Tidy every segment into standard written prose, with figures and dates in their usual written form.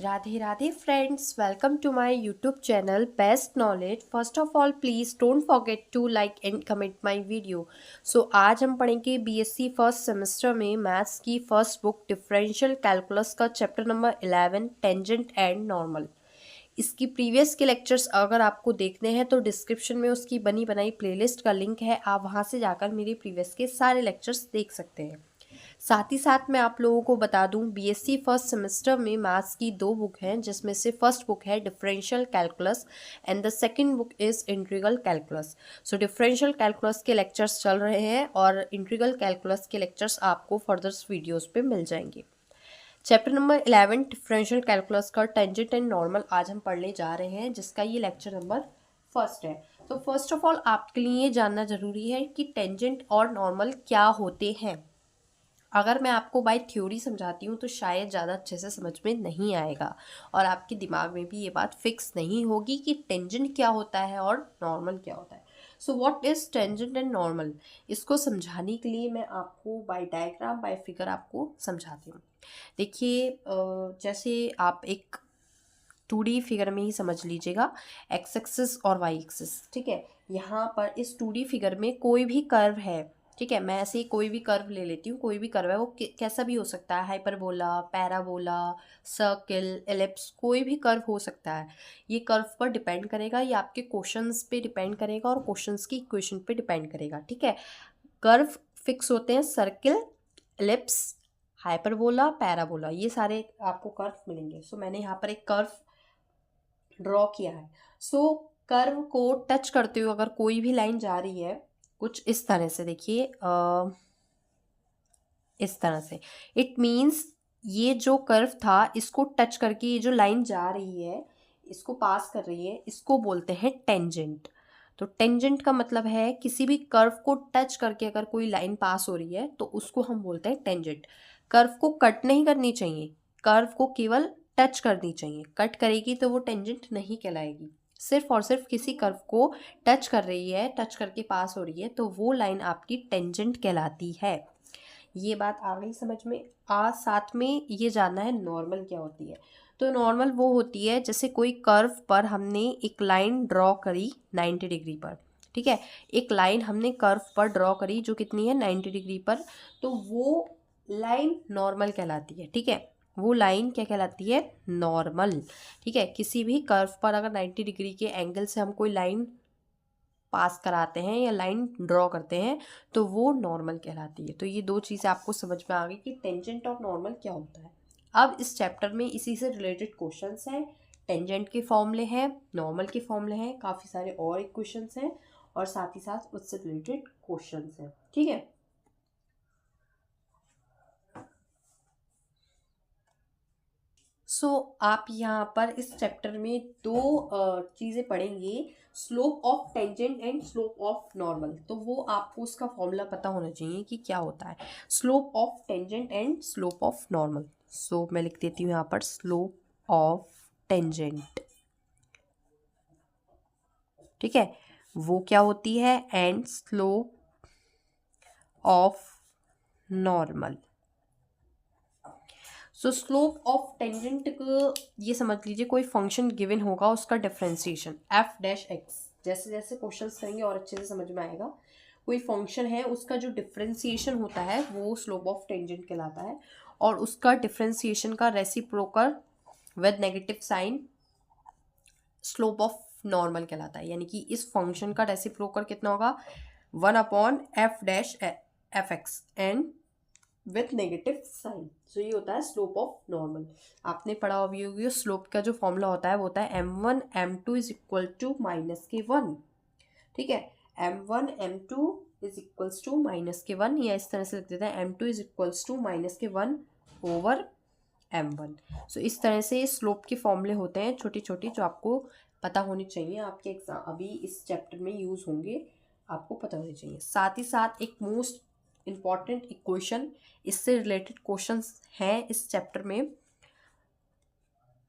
Radhe Radhe friends, welcome to my YouTube channel best knowledge. First of all please don't forget to like and comment my video. So आज हम पढ़ेंगे BSc first semester में maths की first book differential calculus का chapter number 11 tangent and normal. इसकी previous के lectures अगर आपको देखने हैं तो डिस्क्रिप्शन में उसकी बनी बनाई प्लेलिस्ट का लिंक है, आप वहां से जाकर मेरे प्रीवियस के सारे लेक्चर्स देख सकते हैं। साथ ही साथ मैं आप लोगों को बता दूं, बीएससी फर्स्ट सेमेस्टर में मैथ्स की दो बुक हैं, जिसमें से फर्स्ट बुक है differential calculus and the second book is integral calculus. So differential calculus के लेक्चर्स चल रहे हैं और इंटीग्रल कैलकुलस के लेक्चर्स आपको फर्दर वीडियोस पे मिल जाएंगे। चैप्टर नंबर 11 डिफरेंशियल कैलकुलस का टेंजेंट एंड नॉर्मल आज हम पढ़ने जा रहे हैं, जिसका ये लेक्चर नंबर फर्स्ट है। तो फर्स्ट ऑफ ऑल आपके लिए ये जानना जरूरी है कि टेंजेंट और नॉर्मल क्या होते हैं। अगर मैं आपको बाय थ्योरी समझाती हूँ तो शायद ज़्यादा अच्छे से समझ में नहीं आएगा और आपके दिमाग में भी ये बात फिक्स नहीं होगी कि टेंजेंट क्या होता है और नॉर्मल क्या होता है। So what is tangent and normal, इसको समझाने के लिए मैं आपको बाय डायग्राम बाय फिगर आपको समझाती हूँ। देखिए, जैसे आप एक 2D फिगर में ही समझ लीजिएगा, एक्स एक्सिस और वाई एक्सिस। ठीक है, यहाँ पर इस 2D फिगर में कोई भी कर्व है। ठीक है, मैं ऐसे ही कोई भी कर्व ले लेती हूँ, कोई भी कर्व है वो कैसा भी हो सकता है, हाइपरबोला, पैराबोला, सर्किल, एलिप्स, कोई भी कर्व हो सकता है। ये कर्व पर डिपेंड करेगा, ये आपके क्वेश्चंस पे डिपेंड करेगा और क्वेश्चंस की इक्वेशन पे डिपेंड करेगा। ठीक है, कर्व फिक्स होते हैं, सर्किल, एलिप्स, हाइपरबोला, पैराबोला, ये सारे आपको कर्व मिलेंगे। सो मैंने यहाँ पर एक कर्व ड्रॉ किया है। सो कर्व को टच करते हुए अगर कोई भी लाइन जा रही है कुछ इस तरह से, देखिए इस तरह से, इट मीन्स ये जो कर्व था इसको टच करके ये जो लाइन जा रही है, इसको पास कर रही है, इसको बोलते हैं टेंजेंट। तो टेंजेंट का मतलब है किसी भी कर्व को टच करके अगर कोई लाइन पास हो रही है तो उसको हम बोलते हैं टेंजेंट। कर्व को कट नहीं करनी चाहिए, कर्व को केवल टच करनी चाहिए। कट करेगी तो वो टेंजेंट नहीं कहलाएगी। सिर्फ और सिर्फ किसी कर्व को टच कर रही है, टच करके पास हो रही है, तो वो लाइन आपकी टेंजेंट कहलाती है। ये बात आ गई समझ में। साथ में ये जानना है नॉर्मल क्या होती है। तो नॉर्मल वो होती है जैसे कोई कर्व पर हमने एक लाइन ड्रॉ करी 90 डिग्री पर। ठीक है, एक लाइन हमने कर्व पर ड्रॉ करी जो कितनी है, 90 डिग्री पर, तो वो लाइन नॉर्मल कहलाती है। ठीक है, वो लाइन क्या कहलाती है, नॉर्मल। ठीक है, किसी भी कर्व पर अगर 90 डिग्री के एंगल से हम कोई लाइन पास कराते हैं या लाइन ड्रॉ करते हैं तो वो नॉर्मल कहलाती है। तो ये दो चीज़ें आपको समझ में आ गई कि टेंजेंट और नॉर्मल क्या होता है। अब इस चैप्टर में इसी से रिलेटेड क्वेश्चंस हैं, टेंजेंट के फॉर्मूले हैं, नॉर्मल के फॉर्मूले हैं, काफ़ी सारे और इक्वेशंस हैं और साथ ही साथ उससे रिलेटेड क्वेश्चंस हैं। ठीक है, आप यहाँ पर इस चैप्टर में दो चीज़ें पढ़ेंगे, slope of tangent and slope of normal. तो वो आपको उसका फॉर्मूला पता होना चाहिए कि क्या होता है slope of tangent and slope of normal. मैं लिख देती हूँ यहाँ पर स्लोप ऑफ टेंजेंट। ठीक है, वो क्या होती है, and slope of normal. Slope of tangent को ये समझ लीजिए, कोई फंक्शन गिवन होगा, उसका डिफरेंशिएशन एफ डैश एक्स। जैसे जैसे क्वेश्चंस करेंगे और अच्छे से समझ में आएगा। कोई फंक्शन है, उसका जो डिफरेंशिएशन होता है वो स्लोप ऑफ टेंजेंट कहलाता है और उसका डिफरेंशिएशन का reciprocal with negative sign slope of normal कहलाता है। यानी कि इस फंक्शन का रेसिप्रोकल कितना होगा, 1/f dash f x and with negative sign. So ये होता है स्लोप ऑफ नॉर्मल। आपने पढ़ा होगी स्लोप का जो फॉर्मूला होता है वो होता है m1 m2 is equal to -1। ठीक है, m1 m2 is equals to -1, या इस तरह से लिख देते हैं m2 is equals to -1 over m1। So इस तरह से स्लोप के फॉर्मूले होते हैं छोटी छोटी, जो आपको पता होनी चाहिए, आपके एग्जाम अभी इस चैप्टर में यूज होंगे, आपको पता होनी चाहिए। साथ ही साथ एक मोस्ट इम्पॉर्टेंट इक्वेशन, इससे रिलेटेड क्वेश्चंस हैं इस चैप्टर में,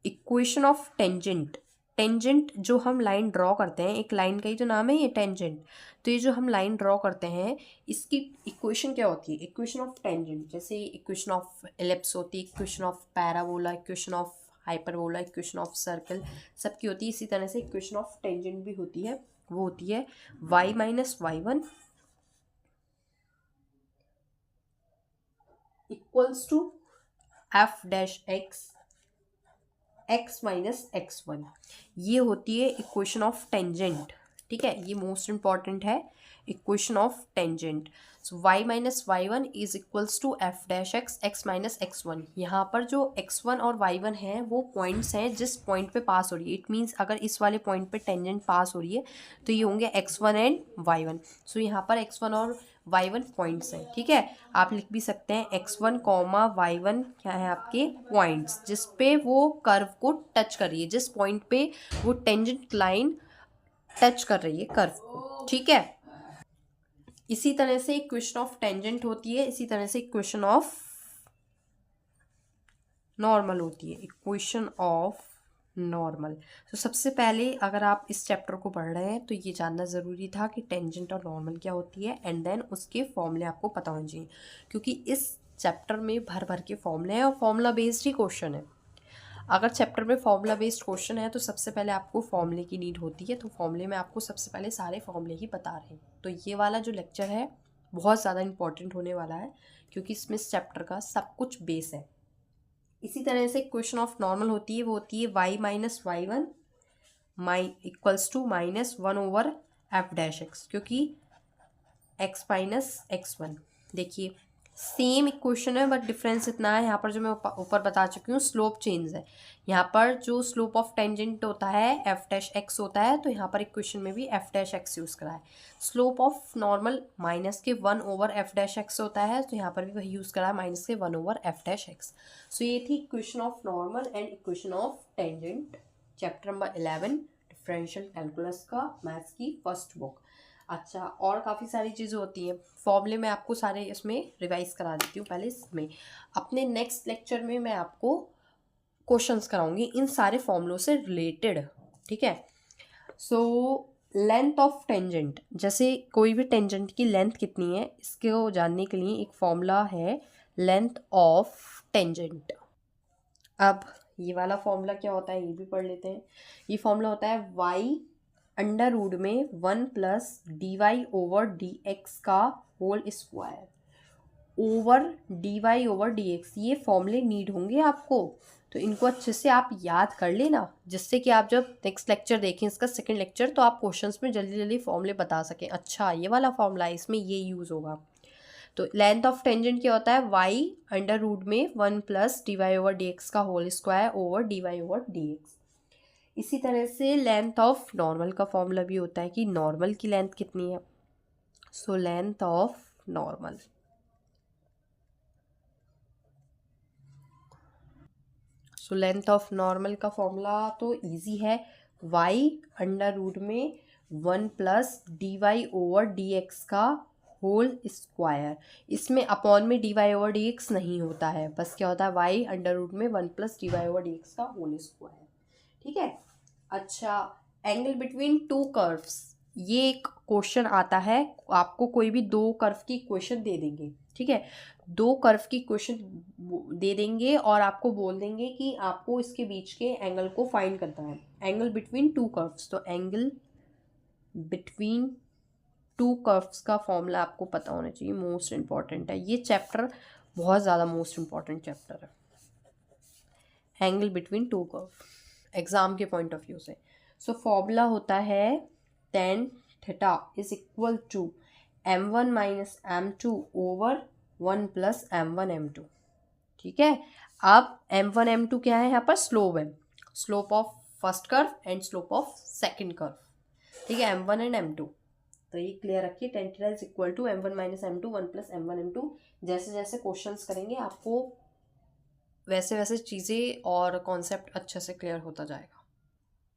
इक्वेशन ऑफ टेंजेंट। टेंजेंट जो हम लाइन ड्रॉ करते हैं, एक लाइन का ही जो नाम है ये टेंजेंट। तो ये जो हम लाइन ड्रॉ करते हैं इसकी इक्वेशन क्या होती है, इक्वेशन ऑफ टेंजेंट। जैसे इक्वेशन ऑफ एलिप्स होती है, equation of parabola, equation of hyperbola, equation of circle सबकी होती है। इसी तरह से इक्वेशन ऑफ टेंजेंट भी होती है, वो होती है y minus y one equals to f dash x minus x one. ये होती है इक्वेशन ऑफ टेंजेंट। ठीक है, ये मोस्ट इंपॉर्टेंट है, equation of tangent. So y minus y one is equals to f dash x minus x one. यहाँ पर जो x1 और y1 है वो पॉइंट्स हैं जिस पॉइंट पे पास हो रही है। इट मीन्स अगर इस वाले पॉइंट पे टेंजेंट पास हो रही है तो ये होंगे x1 एंड y1। सो यहाँ पर x1 और y1 पॉइंट्स हैं। ठीक है, आप लिख भी सकते हैं x1 कॉमा y1 क्या है आपके पॉइंट्स जिस पे वो कर्व को टच कर रही है, जिस पॉइंट पे वो टेंजेंट लाइन टच कर रही है कर्व को। ठीक है, इसी तरह से इक्वेशन ऑफ टेंजेंट होती है, इसी तरह से इक्वेशन ऑफ नॉर्मल होती है, इक्वेशन ऑफ नॉर्मल। तो सबसे पहले अगर आप इस चैप्टर को पढ़ रहे हैं तो ये जानना ज़रूरी था कि टेंजेंट और नॉर्मल क्या होती है, एंड देन उसके फॉर्मूले आपको पता होने चाहिए, क्योंकि इस चैप्टर में भर भर के फॉर्मूले हैं और फॉर्मूला बेस्ड ही क्वेश्चन है। अगर चैप्टर में फॉर्मूला बेस्ड क्वेश्चन है तो सबसे पहले आपको फॉर्मूले की नीड होती है, तो फॉर्मूले में आपको सबसे पहले सारे फॉर्मूले ही बता रहे हैं। तो ये वाला जो लेक्चर है बहुत ज़्यादा इंपॉर्टेंट होने वाला है, क्योंकि इसमें इस चैप्टर का सब कुछ बेस है। इसी तरह से इक्वेशन ऑफ नॉर्मल होती है, वो होती है y minus y one equals to minus one over f dash x, क्योंकि x माइनस एक्स वन। देखिए सेम इक्वेशन है बट डिफरेंस इतना है, यहाँ पर जो मैं ऊपर बता चुकी हूँ स्लोप चेंज है। यहाँ पर जो स्लोप ऑफ टेंजेंट होता है एफ डैश एक्स होता है, तो यहाँ पर इक्वेशन में भी एफ डैश एक्स यूज़ करा है। स्लोप ऑफ नॉर्मल माइनस के one over f dash x होता है, तो यहाँ पर भी वही यूज़ करा है माइनस के one over f dash x. So ये थी equation of normal and equation of tangent, chapter number 11 differential calculus का मैथ्स की फर्स्ट बुक। अच्छा, और काफ़ी सारी चीज़ें होती हैं, फॉर्मूले मैं आपको सारे इसमें रिवाइज करा देती हूँ पहले इसमें। अपने नेक्स्ट लेक्चर में मैं आपको क्वेश्चंस कराऊंगी इन सारे फॉर्मूलों से रिलेटेड। ठीक है, सो लेंथ ऑफ टेंजेंट, जैसे कोई भी टेंजेंट की लेंथ कितनी है इसको जानने के लिए एक फॉर्मूला है लेंथ ऑफ टेंजेंट। अब ये वाला फॉर्मूला क्या होता है ये भी पढ़ लेते हैं। ये फॉर्मूला होता है y अंडर रूट में 1 plus d y over d x का whole square over d y over d x. ये फॉर्मूले नीड होंगे आपको, तो इनको अच्छे से आप याद कर लेना, जिससे कि आप जब नेक्स्ट लेक्चर देखें इसका सेकंड लेक्चर तो आप क्वेश्चंस में जल्दी जल्दी फॉर्मूले बता सकें। अच्छा ये वाला फॉर्मूला है, इसमें ये यूज़ होगा। तो लेंथ ऑफ टेंजेंट क्या होता है, y अंडर रूट में 1 plus d y over d x का whole square over d y over d x. इसी तरह से लेंथ ऑफ नॉर्मल का फॉर्मूला भी होता है कि नॉर्मल की लेंथ कितनी है। So length of normal, so length of normal का फॉर्मूला तो इजी है, y अंडर रूट में 1 plus d y over d x का होल स्क्वायर। इसमें अपॉन में d y over d x नहीं होता है, बस क्या होता है y अंडर रूट में 1 plus d y over d x का होल स्क्वायर। ठीक है, अच्छा एंगल बिटवीन टू कर्व्स, ये एक क्वेश्चन आता है, आपको कोई भी दो कर्व की इक्वेशन दे देंगे। ठीक है, दो कर्व की इक्वेशन दे देंगे और आपको बोल देंगे कि आपको इसके बीच के एंगल को फाइंड करना है, एंगल बिटवीन टू कर्व्स। तो एंगल बिटवीन टू कर्व्स का फॉर्मूला आपको पता होना चाहिए, मोस्ट इंपॉर्टेंट है ये चैप्टर, बहुत ज़्यादा मोस्ट इंपॉर्टेंट चैप्टर है angle between two curve exam के पॉइंट ऑफ व्यू से। सो फॉर्मूला होता है tan theta is equal to m1 minus m2 over 1 plus m1 m2। ठीक है, अब m1 m2 क्या है, यहाँ पर स्लोप है, slope of first curve and slope of second curve. ठीक है, m1 एंड m2, तो ये क्लियर रखिए, tan theta is equal to m1 minus m2 1 plus m1 m2। जैसे जैसे क्वेश्चंस करेंगे आपको वैसे वैसे चीज़ें और कॉन्सेप्ट अच्छे से क्लियर होता जाएगा।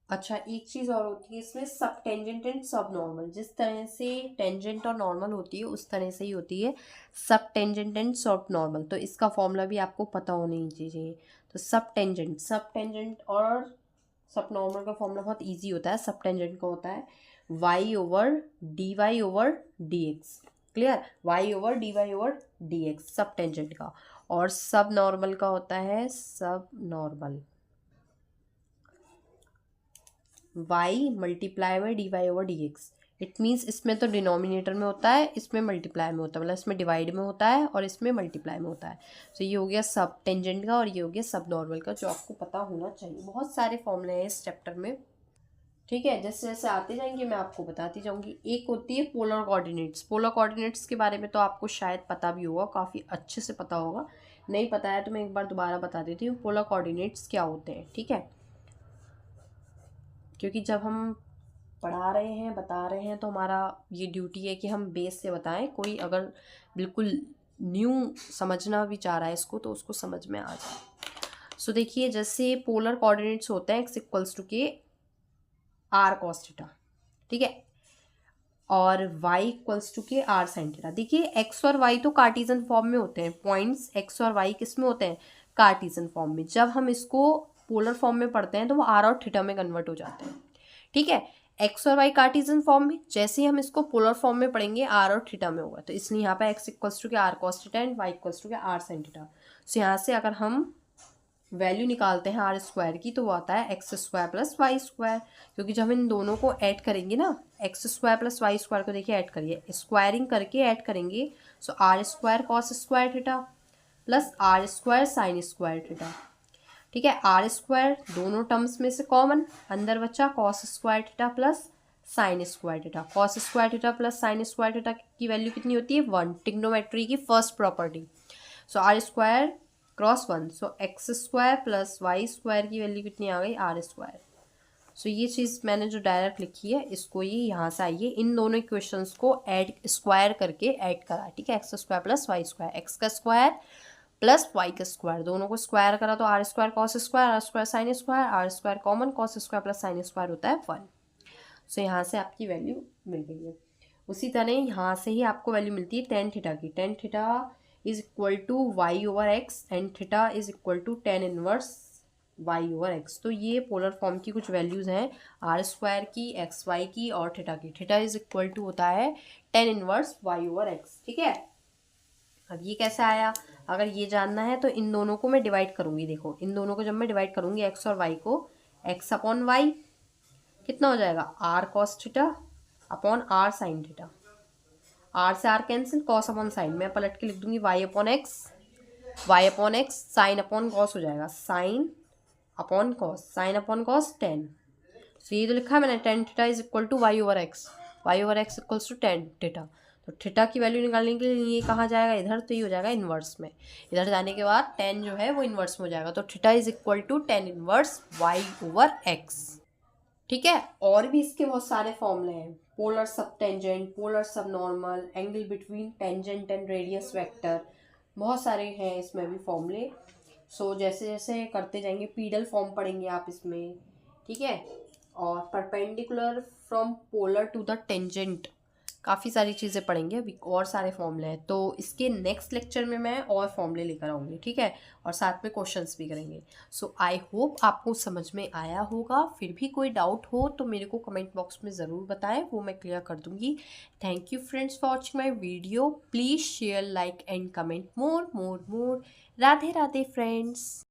अच्छा एक चीज़ और होती है इसमें, सब टेंजेंट एंड सब नॉर्मल। जिस तरह से टेंजेंट और नॉर्मल होती है उस तरह से ही होती है सब टेंजेंट एंड सब नॉर्मल। तो इसका फॉर्मूला भी आपको पता होनी चाहिए। तो सब टेंजेंट और सब नॉर्मल का फॉर्मूला बहुत इजी होता है। सब टेंजेंट का होता है y over d y over d x, clear, y over d y over d x सब टेंजेंट का। और सब नॉर्मल का होता है सब normal, y multiply by d y over d x. It means इसमें तो डिनोमिनेटर में होता है, इसमें मल्टीप्लाई में होता है, मतलब इसमें डिवाइड में होता है और इसमें मल्टीप्लाई में होता है। तो ये हो गया सब टेंजेंट का और ये हो गया सब नॉर्मल का, जो आपको पता होना चाहिए। बहुत सारे फॉर्मूले हैं इस चैप्टर में, ठीक है। जैसे जैसे आते जाएंगे मैं आपको बताती जाऊंगी। एक होती है पोलर कोऑर्डिनेट्स। पोलर कोऑर्डिनेट्स के बारे में तो आपको शायद पता भी होगा, काफ़ी अच्छे से पता होगा। नहीं पता है तो मैं एक बार दोबारा बता देती हूँ पोलर कोऑर्डिनेट्स क्या होते हैं, ठीक है। क्योंकि जब हम पढ़ा रहे हैं, बता रहे हैं, तो हमारा ये ड्यूटी है कि हम बेस से बताएं। कोई अगर बिल्कुल न्यू समझना भी चाह रहा है इसको, तो उसको समझ में आ जाए। सो देखिए, जैसे पोलर कोऑर्डिनेट्स होते हैं x equals to k r cos theta, ठीक है, और y equals to k r sine theta. देखिए x और y तो कार्टीजन फॉर्म में होते हैं। पॉइंट्स x और y किस में होते हैं? कार्टीजन फॉर्म में। जब हम इसको पोलर फॉर्म में पढ़ते हैं तो वो आर और थीटा में कन्वर्ट हो जाते हैं, ठीक है। एक्स और वाई कार्टीजन फॉर्म में, जैसे ही हम इसको पोलर फॉर्म में पढ़ेंगे आर और थीटा में होगा। तो इसलिए यहाँ पे x equals to k r cos theta and y equals to k r sign theta. So यहाँ से अगर हम वैल्यू निकालते हैं आर स्क्वायर की, तो वो आता है x square plus y square. क्योंकि जब हम इन दोनों को ऐड करेंगे ना, x square plus y square को देखिए ऐड करिए, स्क्वायरिंग करके ऐड करेंगे। So r square cos square theta plus r square sine square theta, ठीक है। आर स्क्वायर दोनों टर्म्स में से कॉमन, अंदर बचा cos square theta plus sine square theta. Cos square theta plus sine square theta की value कितनी होती है? 1, ट्रिग्नोमेट्री की first property. So r square cross 1, so x square plus y square की वैल्यू कितनी आ गई? Are square. सो ये चीज़ मैंने जो डायरेक्ट लिखी है, इसको ये यहाँ से आइए, इन दोनों इक्वेशंस को ऐड स्क्वायर करके ऐड करा, ठीक है। X square plus y square, x का स्क्वायर प्लस वाई का स्क्वायर, दोनों को स्क्वायर करा तो r square cos square, r square sine square, r square common, cos square plus sine square होता है 1। सो यहाँ से आपकी वैल्यू मिल गई है। उसी तरह यहाँ से ही आपको वैल्यू मिलती है टेन थीटा की। Tan theta is equal to y over x and theta is equal to tan inverse y over x. तो ये पोलर फॉर्म की कुछ वैल्यूज़ हैं, आर स्क्वायर की, एक्स वाई की और थीटा की। थीटा इज इक्वल टू होता है tan inverse y over x, ठीक है। अब ये कैसे आया? अगर ये जानना है तो इन दोनों को मैं डिवाइड करूँगी। देखो, इन दोनों को जब मैं डिवाइड करूँगी एक्स और वाई को, एक्स अपॉन वाई कितना हो जाएगा? R cos theta upon r sign theta. R से r cancel, cos upon sine, मैं पलट के लिख दूंगी y upon x, y upon x, sine upon cos हो जाएगा, sine upon cos, sine upon cos 10। तो ये तो लिखा है मैंने, tan theta is equal to y over x, y over x equals to tan theta. तो थीटा की वैल्यू निकालने के लिए ये कहाँ जाएगा? इधर, तो ये हो जाएगा इन्वर्स में। इधर जाने के बाद 10 जो है वो इन्वर्स में हो जाएगा। तो theta is equal to 10 inverse y over x, ठीक है। और भी इसके बहुत सारे फॉर्मूले हैं, पोलर सब टेंजेंट, पोलर सब normal, angle between tangent and radius vector, बहुत सारे हैं इसमें भी फॉर्मूले। सो जैसे जैसे करते जाएंगे, पीडल फॉर्म पढ़ेंगे आप इसमें, ठीक है। और perpendicular from polar to the tangent, काफ़ी सारी चीज़ें पढ़ेंगे अभी, और सारे फॉर्मूले हैं। तो इसके नेक्स्ट लेक्चर में मैं और फॉर्मूले लेकर आऊँगी, ठीक है, और साथ में क्वेश्चंस भी करेंगे। सो आई होप आपको समझ में आया होगा। फिर भी कोई डाउट हो तो मेरे को कमेंट बॉक्स में ज़रूर बताएं, वो मैं क्लियर कर दूँगी। Thank you friends for watching my video. Please share, like and comment more more more. Radhe Radhe friends.